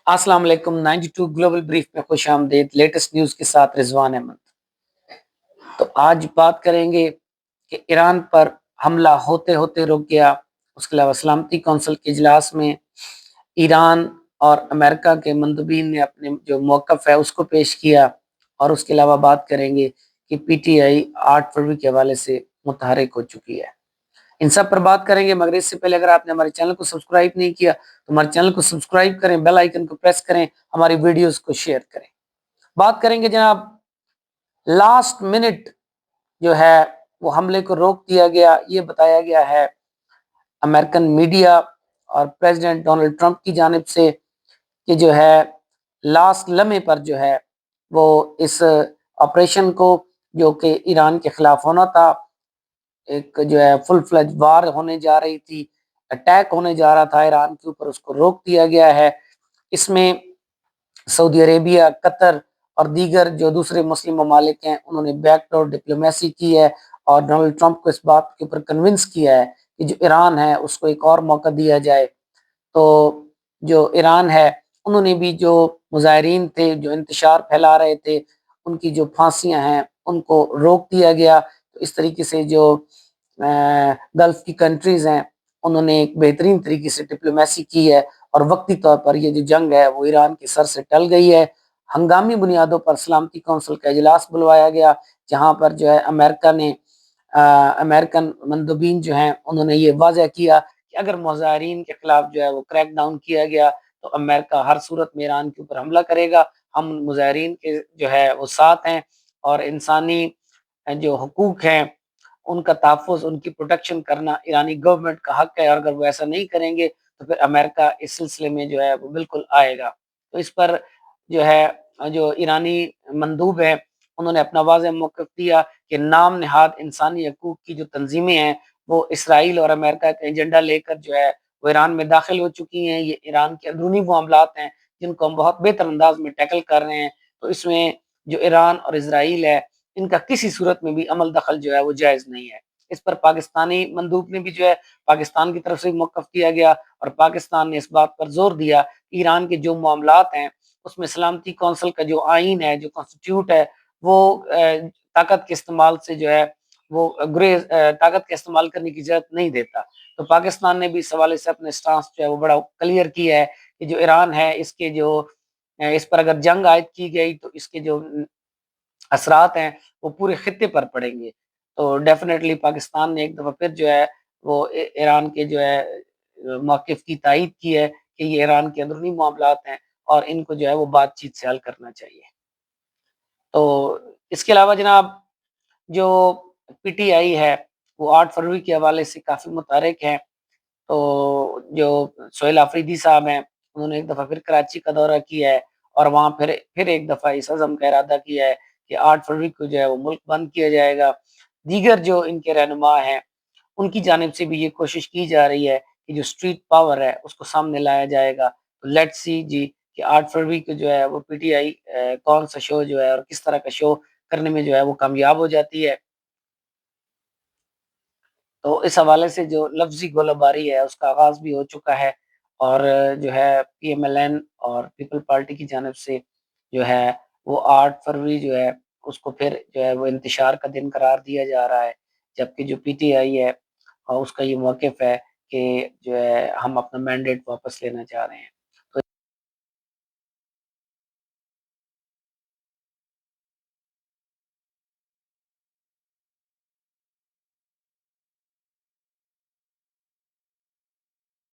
अस्सलाम वालेकुम। 92 global brief में खुश आमदीद। लेटेस्ट न्यूज़ के साथ रिजवान अहमद। तो आज बात करेंगे कि ईरान पर हमला होते होते रुक गया। उसके अलावा सलामती कौंसिल के इजलास में ईरान और अमेरिका के मंदूबीन ने अपने जो मौक़िफ़ है उसको पेश किया। और उसके अलावा बात करेंगे कि पीटीआई 8 फरवरी के हवाले से मुतहर्रिक हो चुकी है। इन सब पर बात करेंगे, मगर इससे पहले अगर आपने हमारे चैनल को सब्सक्राइब नहीं किया तो हमारे चैनल को सब्सक्राइब करें, बेल आइकन को प्रेस करें, हमारी वीडियोस को शेयर करें। बात करेंगे जनाब, लास्ट मिनट जो है वो हमले को रोक दिया गया, ये बताया गया है अमेरिकन मीडिया और प्रेसिडेंट डोनाल्ड ट्रंप की जानिब से कि जो है लास्ट लम्हे पर जो है वो इस ऑपरेशन को, जो कि ईरान के खिलाफ होना था, एक जो है फुल फ्लेज वार होने जा रही थी, अटैक होने जा रहा था ईरान के ऊपर, उसको रोक दिया गया है। इसमें सऊदी अरेबिया, कतर और दीगर जो दूसरे मुस्लिम ममालिक हैं उन्होंने बैकडोर डिप्लोमेसी की है और डोनाल्ड ट्रंप को इस बात के ऊपर कन्विंस किया है कि जो ईरान है उसको एक और मौका दिया जाए। तो जो ईरान है उन्होंने भी जो मुजाहिरीन थे जो इंतशार फैला रहे थे उनकी जो फांसियां हैं उनको रोक दिया गया। तो इस तरीके से जो गल्फ की कंट्रीज़ हैं उन्होंने एक बेहतरीन तरीके से डिप्लोमेसी की है और वक्ती तौर पर ये जो जंग है वो ईरान के सर से टल गई है। हंगामी बुनियादों पर सलामती कौंसिल का इजलास बुलवाया गया, जहाँ पर जो है अमेरिका ने अमेरिकन मंदूबीन जो हैं उन्होंने ये वाज़ह किया कि अगर मुजाहिरीन के खिलाफ जो है वो क्रैक डाउन किया गया तो अमेरिका हर सूरत में ईरान के ऊपर हमला करेगा। हम मुजाहिरीन के जो है वो साथ हैं और इंसानी जो हुकूक हैं उनका तहफ़्फ़ुज़, उनकी प्रोटेक्शन करना ईरानी गवर्नमेंट का हक है, और अगर वो ऐसा नहीं करेंगे तो फिर अमेरिका इस सिलसिले में जो है वो बिल्कुल आएगा। तो इस पर जो है जो ईरानी मंदूब है उन्होंने अपना वाज़ेह मौक़िफ़ दिया कि नाम नहाद इंसानी हकूक़ की जो तंज़ीमें हैं वो इसराइल और अमेरिका का एजेंडा लेकर जो है वो ईरान में दाखिल हो चुकी हैं। ये ईरान के अंदरूनी मामलात हैं जिनको हम बहुत बेहतर अंदाज में टैकल कर रहे हैं। तो इसमें जो ईरान और इज़राइल है इनका किसी सूरत में भी अमल दखल जो है वो जायज़ नहीं है। इस पर पाकिस्तानी मंदूब ने भी जो है पाकिस्तान की तरफ से मौक़िफ़ दिया गया और पाकिस्तान ने इस बात पर ज़ोर दिया कि ईरान के जो मामलात हैं उसमें सलामती कौंसिल का जो आईन है, जो कॉन्स्टिट्यूट है, वो ताकत के इस्तेमाल से जो है वो ताकत का इस्तेमाल करने की इजाज़त नहीं देता। तो पाकिस्तान ने भी इस हवाले से अपने स्टांस जो है वो बड़ा क्लियर किया है कि जो ईरान है इसके जो इस पर अगर जंग आयद की गई तो इसके जो असरात हैं वो पूरे खित्ते पर पड़ेंगे। तो डेफ़िनेटली पाकिस्तान ने एक दफ़ा फिर जो है वो ईरान के जो है मौक़िफ़ की तायीद की है कि ये ईरान के अंदरूनी मामलात हैं और इनको जो है वो बातचीत से हल करना चाहिए। तो इसके अलावा जनाब, जो पीटीआई है वो 8 फरवरी के हवाले से काफ़ी मुतहर्रिक है। तो जो सोहेल आफरीदी साहब हैं उन्होंने एक दफ़ा फिर कराची का दौरा किया है और वहाँ फिर एक दफ़ा इस अज़्म का इरादा किया है कि 8 फरवरी को जो है वो मुल्क बंद किया जाएगा। दीगर जो इनके रहनुमा हैं उनकी जानिब से भी ये कोशिश की जा रही है कि जो स्ट्रीट पावर है उसको सामने लाया जाएगा। तो लेट्स सी जी कि 8 फरवरी को जो है वो पीटीआई कौन सा शो जो है और किस तरह का शो करने में जो है वो कामयाब हो जाती है। तो इस हवाले से जो लफ्ज़ी गोलाबारी है उसका आगाज़ भी हो चुका है और जो है पीएमएलएन और पीपल पार्टी की जानिब से जो है वो 8 फरवरी जो है उसको फिर जो है वो इंतशार का दिन करार दिया जा रहा है। जबकि जो पीटीआई है उसका ये मौक़िफ़ है कि जो है हम अपना मैंडेट वापस लेना चाह रहे हैं।